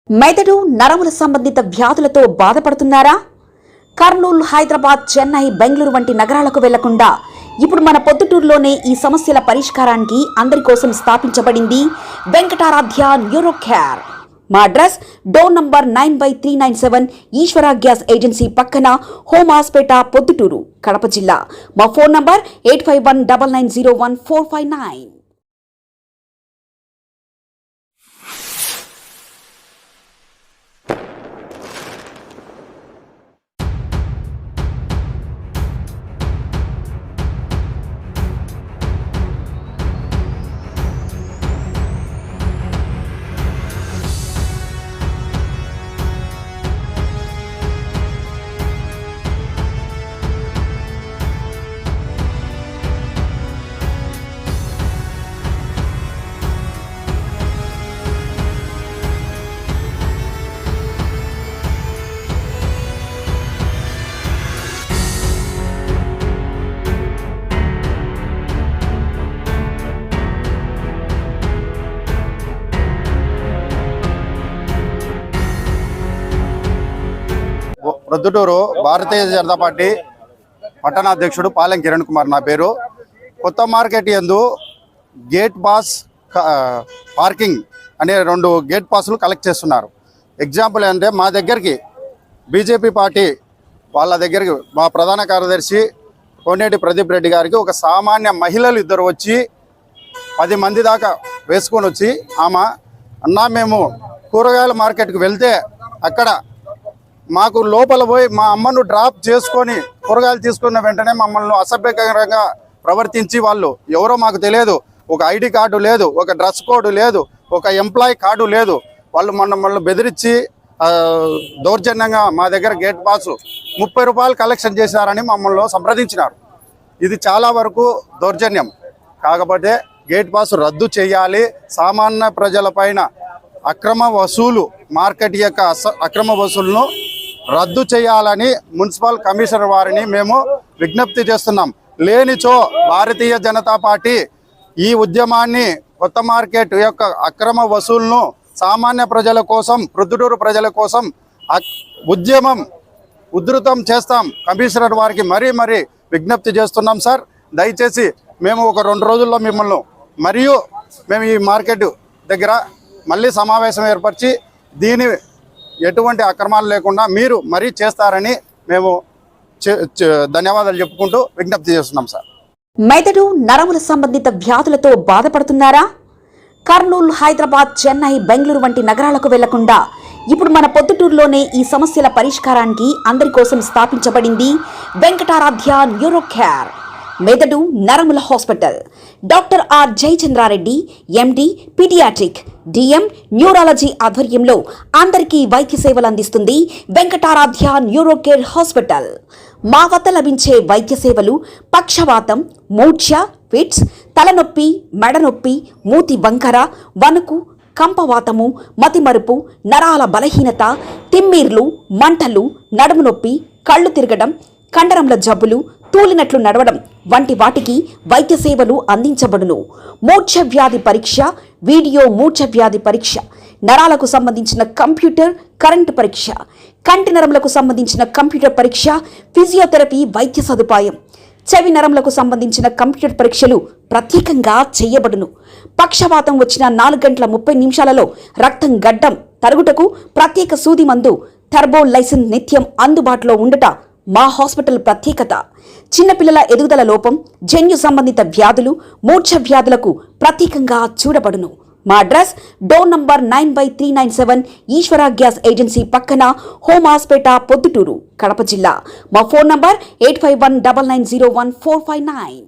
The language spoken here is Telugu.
మెదడు నరముల సంబంధిత వ్యాధులతో బాధపడుతున్నారా? కర్నూలు, హైదరాబాద్, చెన్నై, బెంగళూరు వంటి నగరాలకు వెళ్లకుండా ఇప్పుడు మన పొద్దుటూరులోనే ఈ సమస్యల పరిష్కారానికి అందరి కోసం స్థాపించబడింది వెంకటారాధ్య న్యూరో కేర్. మా అడ్రస్ డోర్ నంబర్ 9/397 ఈశ్వర గ్యాస్ ఏజెన్సీ పక్కన, హోమ్ హాస్పేట, పొద్దుటూరు, కడప జిల్లా. మా phone number 8519901459. Proddatur Bharatiya Janata party పట్టణాధ్యక్షుడు Palem Kiran Kumar నా పేరు. కొత్త మార్కెట్ యందు గేట్ పాస్, పార్కింగ్ అనే 2 గేట్ పాస్లు కలెక్ట్ చేస్తున్నారు. ఎగ్జాంపుల్ అంటే మా దగ్గరికి బీజేపీ పార్టీ వాళ్ళ దగ్గరికి మా ప్రధాన కార్యదర్శి కోనేటి ప్రదీప్ రెడ్డి గారికి ఒక సామాన్య మహిళలు 2 వచ్చి 10 మంది దాకా వేసుకొని వచ్చి, ఆమె అన్నా మేము కూరగాయల మార్కెట్కి వెళ్తే అక్కడ మాకు లోపల పోయి మా అమ్మను డ్రాప్ చేసుకొని కూరగాయలు తీసుకున్న వెంటనే మమ్మల్ని అసభ్యకరంగా ప్రవర్తించి, వాళ్ళు ఎవరో మాకు తెలియదు, ఒక ఐడి కార్డు లేదు, ఒక డ్రెస్ కోడ్ లేదు, ఒక ఎంప్లాయీ కార్డు లేదు, వాళ్ళు మమ్మల్ని బెదిరించి దౌర్జన్యంగా మా దగ్గర గేట్ పాస్ 30 రూపాయలు కలెక్షన్ చేశారని మమ్మల్ని సంప్రదించినారు. ఇది చాలా వరకు దౌర్జన్యం. కాకపోతే గేట్ పాస్ రద్దు చేయాలి. సామాన్య ప్రజలపైన అక్రమ వసూలు, మార్కెట్ యొక్క అక్రమ వసూలును రద్దు చేయాలని మున్సిపల్ కమిషనర్ వారిని మేము విజ్ఞప్తి చేస్తున్నాం. లేనిచో భారతీయ జనతా పార్టీ ఈ ఉద్యమాన్ని, కొత్త మార్కెట్ యొక్క అక్రమ వసూలును సామాన్య ప్రజల కోసం, ప్రొద్దుటూరు ప్రజల కోసం ఉద్యమం ఉధృతం చేస్తాం. కమిషనర్ వారికి మరీ విజ్ఞప్తి చేస్తున్నాం. సార్, దయచేసి మేము ఒక 2 రోజుల్లో మిమ్మల్ని మరియు మేము ఈ మార్కెట్ దగ్గర మళ్ళీ సమావేశం ఏర్పరిచి దీని ఎటువంటి అక్రమాలు లేకుండా మీరు మరీ చేస్తారని మేము ధన్యవాదాలు చెప్పుకుంటూ విజ్ఞప్తి చేస్తున్నాం. సార్, మెదడు నరముల సంబంధిత వ్యాధులతో బాధపడుతున్నారా? కర్నూలు, హైదరాబాద్, చెన్నై, బెంగళూరు వంటి నగరాలకు వెళ్లకుండా ఇప్పుడు మన పొద్దుటూరులోనే ఈ సమస్యల పరిష్కారానికి అందరి కోసం స్థాపించబడింది వెంకటారాధ్య న్యూరో కేర్. మెదడు నరముల hospital. Doctor R Jayachandra Reddy, MD, paediatric, DM, neurology ఆధ్వర్యంలో అందరికీ వైద్య సేవలు అందిస్తుంది వెంకటారాధ్య న్యూరో కేర్ హాస్పిటల్. మా వద్ద లభించే వైద్య సేవలు పక్షవాతం, మూర్ఛ, ఫిట్స్, తలనొప్పి, మెడనొప్పి, మూతి వంకర, వణుకు, కంపవాతము, మతిమరుపు, నరాల బలహీనత, తిమ్మిర్లు, మంటలు, నడుము నొప్పి, కళ్ళు తిరగడం, కండరంల జబ్బులు, తూలినట్లు నడవడం వంటి వాటికి వైద్య సేవలు అందించబడును. మూర్ఛ వ్యాధి పరీక్ష, వీడియో మూర్ఛ వ్యాధి పరీక్ష, నరాలకు సంబంధించిన కంప్యూటర్ కరెంటు పరీక్ష, కంటి నరములకు సంబంధించిన కంప్యూటర్ పరీక్ష, ఫిజియోథెరపీ వైద్య సదుపాయం, చెవి నరములకు సంబంధించిన కంప్యూటర్ పరీక్షలు ప్రత్యేకంగా చేయబడును. పక్షవాతం వచ్చిన 4 గంటల 30 నిమిషాలలో రక్తం గడ్డం తరుగుటకు ప్రత్యేక సూది మందు థర్బోలైసిన్ నిత్యం అందుబాటులో ఉండుట మా హాస్పిటల్ ప్రత్యేకత. చిన్నపిల్లల ఎదుగుదల లోపం, జన్యు సంబంధిత వ్యాధులు, మూర్ఛ వ్యాధులకు ప్రత్యేకంగా చూడబడును. మా అడ్రస్ డోర్ నంబర్ 9/397 ఈశ్వర గ్యాస్ ఏజెన్సీ పక్కన, హోమ్ హాస్పేట, పొద్దుటూరు, కడప జిల్లా. మా ఫోన్ నంబర్ 8519901459.